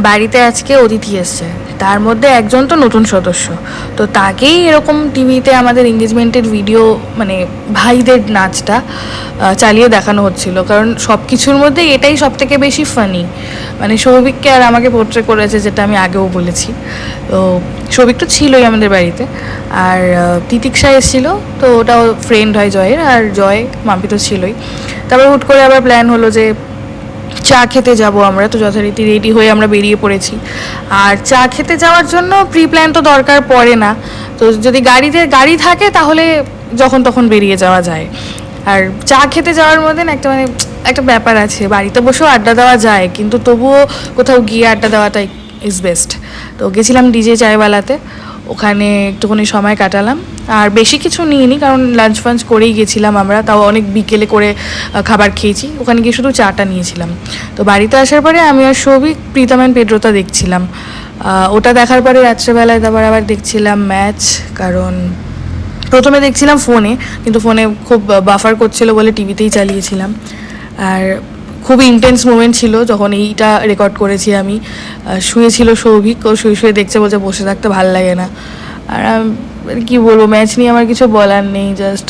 বাড়িতে আজকে অতিথি এসছে, তার মধ্যে একজন তো নতুন সদস্য, তো তাকেই এরকম টিভিতে আমাদের এঙ্গেজমেন্টের ভিডিও মানে ভাইদের নাচটা চালিয়ে দেখানো হচ্ছিল। কারণ সব কিছুর মধ্যে এটাই সব থেকে বেশি ফানি, মানে সৌভিককে আর আমাকে পোট্রে করেছে, যেটা আমি আগেও বলেছি। তো সৌভিক তো ছিলই আমাদের বাড়িতে, আর তিতিক্ষা এসেছিলো, তো ওটাও ফ্রেন্ড হয় জয়ের, আর জয় মাম্পি তো ছিলই। তারপর হুট করে আবার প্ল্যান হলো যে চা খেতে যাব আমরা, তো যথারীতি রেডি হয়ে আমরা বেরিয়ে পড়েছি। আর চা খেতে যাওয়ার জন্য প্রি প্ল্যান তো দরকার পড়ে না, তো যদি গাড়ি থাকে তাহলে যখন তখন বেরিয়ে যাওয়া যায়। আর চা খেতে যাওয়ার মধ্যে না একটা ব্যাপার আছে, বাড়িতে বসেও আড্ডা দেওয়া যায়, কিন্তু তবুও কোথাও গিয়ে আড্ডা দেওয়াটাই ইজ বেস্ট। তো গেছিলাম ডিজে চায়ওয়ালাতে, ওখানে একটুখানি সময় কাটালাম। আর বেশি কিছু নিইনি, কারণ লাঞ্চ ফাঞ্চ করেই গেছিলাম আমরা, তাও অনেক বিকেলে করে খাবার খেয়েছি, ওখানে গিয়ে শুধু চাটা নিয়েছিলাম। তো বাড়িতে আসার পরে আমি আর সৌভিক প্রীতম অ্যান্ড পেড্রোটা দেখছিলাম। ওটা দেখার পরে রাত্রেবেলায় আবার দেখছিলাম ম্যাচ, কারণ প্রথমে দেখছিলাম ফোনে, কিন্তু ফোনে খুব বাফার করছিলো বলে টিভিতেই চালিয়েছিলাম। আর খুবই ইন্টেন্স মোমেন্ট ছিল যখন এইটা রেকর্ড করেছি আমি। শুয়েছিল সৌভিক, ও শুয়ে দেখছে, বলছে বসে থাকতে ভাল লাগে না। আর কী বলবো, ম্যাচ নিয়ে আমার কিছু বলার নেই, জাস্ট